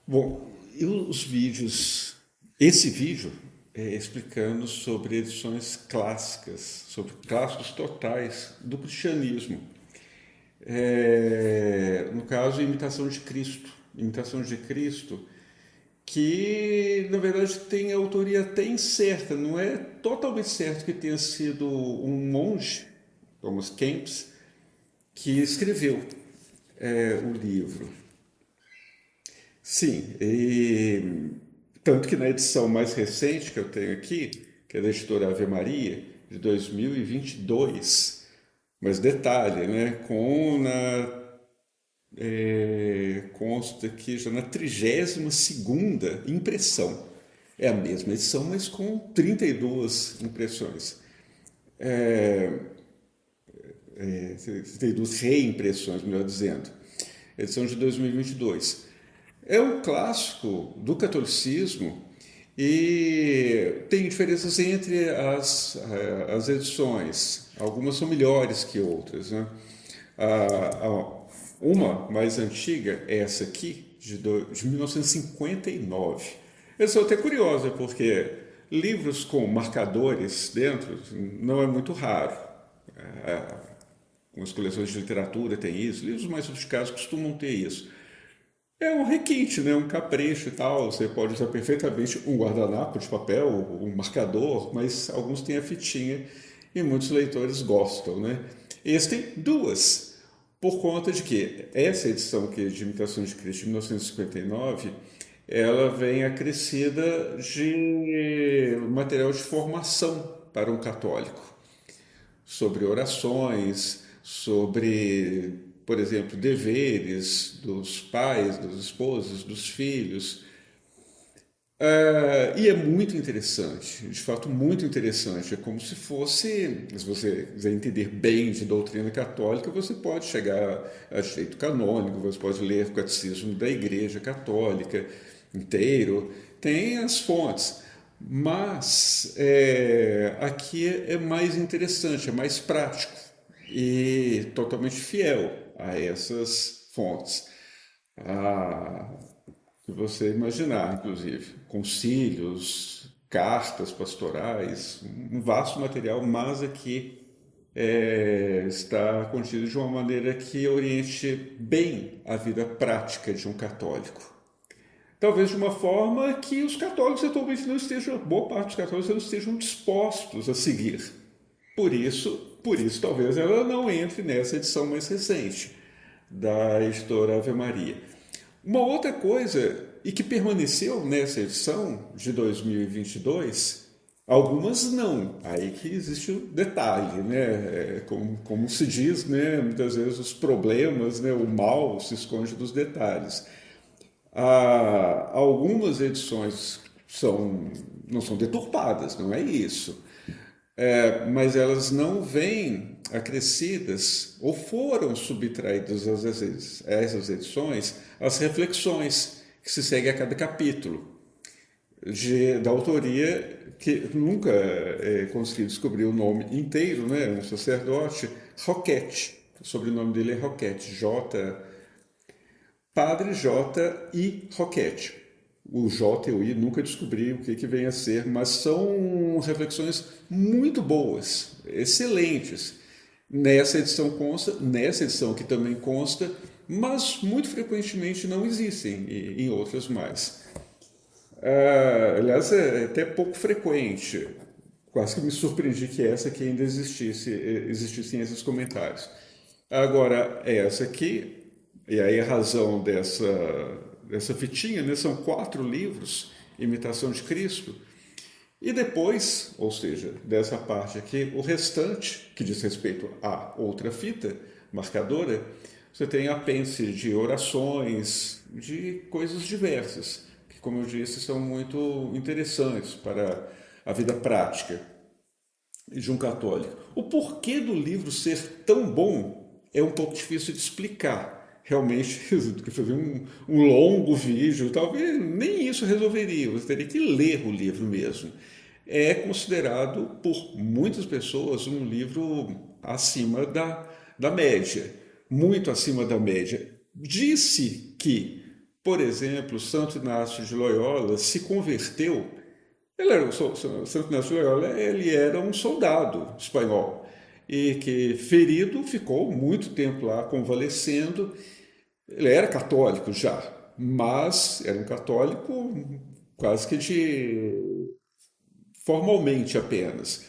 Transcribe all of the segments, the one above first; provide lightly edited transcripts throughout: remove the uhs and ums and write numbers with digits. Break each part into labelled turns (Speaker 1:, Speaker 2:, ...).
Speaker 1: Bom, os vídeos, esse vídeo é explicando sobre edições clássicas, sobre clássicos totais do cristianismo. No caso, Imitação de Cristo. Imitação de Cristo, que na verdade tem autoria até incerta, não é totalmente certo que tenha sido um monge, Thomas Kempis, que escreveu o livro. Sim, e tanto que na edição mais recente que eu tenho aqui, que é da editora Ave Maria, de 2022, mas detalhe, né? Consta que já na 32ª impressão. É a mesma edição, mas com 32 impressões. 32 reimpressões, melhor dizendo. Edição de 2022. É um clássico do catolicismo e tem diferenças entre as edições. Algumas são melhores que outras, né? Uma mais antiga é essa aqui, de 1959. Essa é até curiosa, porque livros com marcadores dentro não é muito raro. Algumas coleções de literatura têm isso, livros mais sofisticados costumam ter isso. É um requinte, né? Um capricho e tal. Você pode usar perfeitamente um guardanapo de papel, um marcador, mas alguns têm a fitinha e muitos leitores gostam, né? Esse tem duas, por conta de que essa edição que é de Imitação de Cristo de 1959, ela vem acrescida de material de formação para um católico sobre orações, sobre, por exemplo, deveres dos pais, dos esposos, dos filhos. E é muito interessante, de fato, muito interessante. É como se fosse, se você quiser entender bem de doutrina católica, você pode chegar a direito canônico, você pode ler o catecismo da Igreja Católica inteiro, tem as fontes. Mas aqui é mais interessante, é mais prático e totalmente fiel a essas fontes. Ah, que você imaginar, inclusive, concílios, cartas pastorais, um vasto material, mas aqui está contido de uma maneira que oriente bem a vida prática de um católico. Talvez de uma forma que os católicos atualmente não estejam, boa parte dos católicos não estejam dispostos a seguir. Por isso talvez ela não entre nessa edição mais recente da editora Ave Maria. Uma outra coisa, e que permaneceu nessa edição de 2022, algumas não. Aí que existe o detalhe, né? Como se diz, né? Muitas vezes os problemas, né? O mal se esconde dos detalhes. Algumas edições não são deturpadas, não é isso. Mas elas não vêm acrescidas ou foram subtraídas a essas edições as reflexões que se seguem a cada capítulo da autoria que nunca consegui descobrir o nome inteiro, né? Um sacerdote, Roquette. O sobrenome dele é Roquette, Padre J. I. Roquette. O J e o I nunca descobri o que vem a ser, mas são reflexões muito boas, excelentes. Nessa edição que também consta, mas muito frequentemente não existem em outras mais. Aliás, é até pouco frequente. Quase que me surpreendi que essa aqui ainda existissem esses comentários. Agora, essa aqui, e aí a razão dessa fitinha, né, são 4 livros, Imitação de Cristo, e depois, ou seja, dessa parte aqui, o restante, que diz respeito a outra fita marcadora, você tem apêndice de orações, de coisas diversas, que, como eu disse, são muito interessantes para a vida prática de um católico. O porquê do livro ser tão bom é um pouco difícil de explicar. Realmente, do que fazer um longo vídeo, talvez nem isso resolveria, você teria que ler o livro mesmo. É considerado por muitas pessoas um livro acima da média, muito acima da média. Disse que por exemplo, Santo Inácio de Loyola se converteu. Ele era, Santo Inácio de Loyola, ele era um soldado espanhol e que, ferido, ficou muito tempo lá convalescendo. Ele era católico já, mas era um católico quase que de formalmente apenas.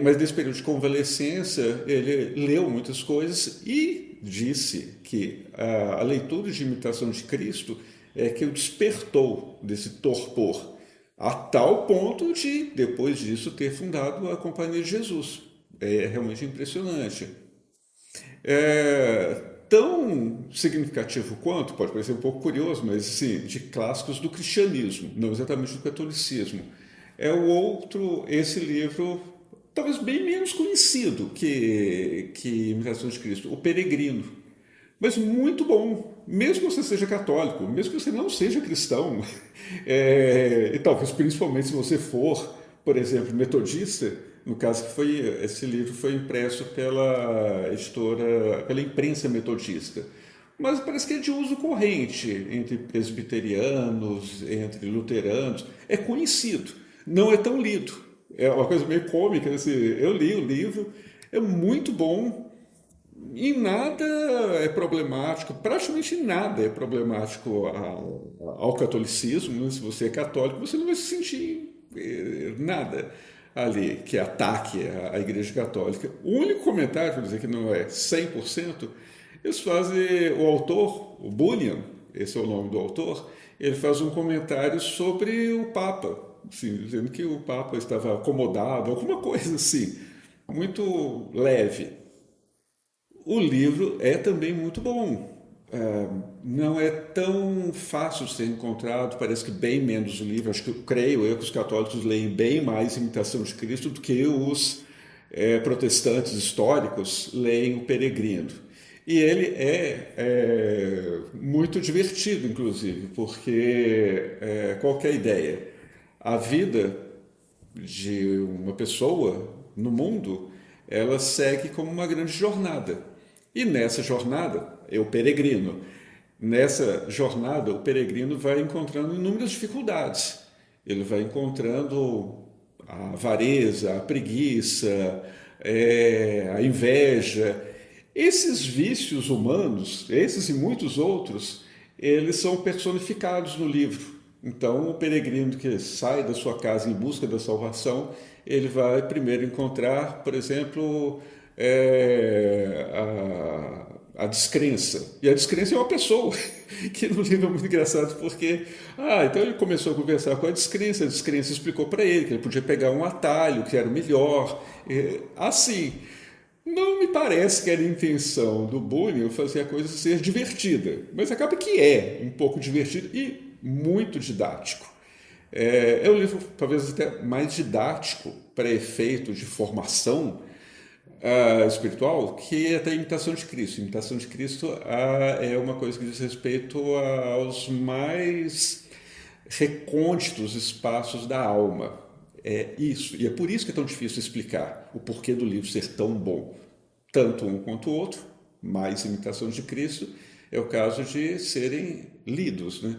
Speaker 1: Mas nesse período de convalescência, ele leu muitas coisas e disse que a leitura de Imitação de Cristo é que o despertou desse torpor, a tal ponto de, depois disso, ter fundado a Companhia de Jesus. É realmente impressionante. Tão significativo quanto, pode parecer um pouco curioso, mas sim, de clássicos do cristianismo, não exatamente do catolicismo. É o outro, esse livro, talvez bem menos conhecido que Imitação de Cristo, O Peregrino. Mas muito bom, mesmo que você seja católico, mesmo que você não seja cristão, e talvez principalmente se você for, por exemplo, metodista, no caso que foi esse livro foi impresso pela editora, pela imprensa metodista, mas parece que é de uso corrente entre presbiterianos, entre luteranos, é conhecido, não é tão lido, é uma coisa meio cômica, assim, eu li o livro, é muito bom. E nada é problemático, praticamente nada é problemático ao catolicismo. Né? Se você é católico, você não vai se sentir nada ali que ataque a Igreja Católica. O único comentário, para dizer que não é 100%, eles fazem, o autor, o Bunyan, esse é o nome do autor, ele faz um comentário sobre o Papa, assim, dizendo que o Papa estava acomodado, alguma coisa assim, muito leve. O livro é também muito bom. Não é tão fácil de ser encontrado, parece que bem menos o livro. Acho que creio eu que os católicos leem bem mais Imitação de Cristo do que os protestantes históricos leem O Peregrino. E ele é muito divertido, inclusive, porque qual que é a ideia? A vida de uma pessoa no mundo, ela segue como uma grande jornada. E nessa jornada, é o peregrino. Nessa jornada, o peregrino vai encontrando inúmeras dificuldades. Ele vai encontrando a avareza, a preguiça, a inveja. Esses vícios humanos, esses e muitos outros, eles são personificados no livro. Então, o peregrino que sai da sua casa em busca da salvação, ele vai primeiro encontrar, por exemplo, a descrença. E a descrença é uma pessoa, que no livro é muito engraçado, porque então ele começou a conversar com a descrença explicou para ele que ele podia pegar um atalho, que era o melhor. Assim, não me parece que era a intenção do Bunyan fazer a coisa ser divertida, mas acaba que é um pouco divertido e muito didático. É um livro talvez até mais didático para efeito de formação espiritual que até a Imitação de Cristo. A Imitação de Cristo é uma coisa que diz respeito aos mais recônditos espaços da alma. É isso. E é por isso que é tão difícil explicar o porquê do livro ser tão bom. Tanto um quanto o outro, mais Imitação de Cristo, é o caso de serem lidos, né?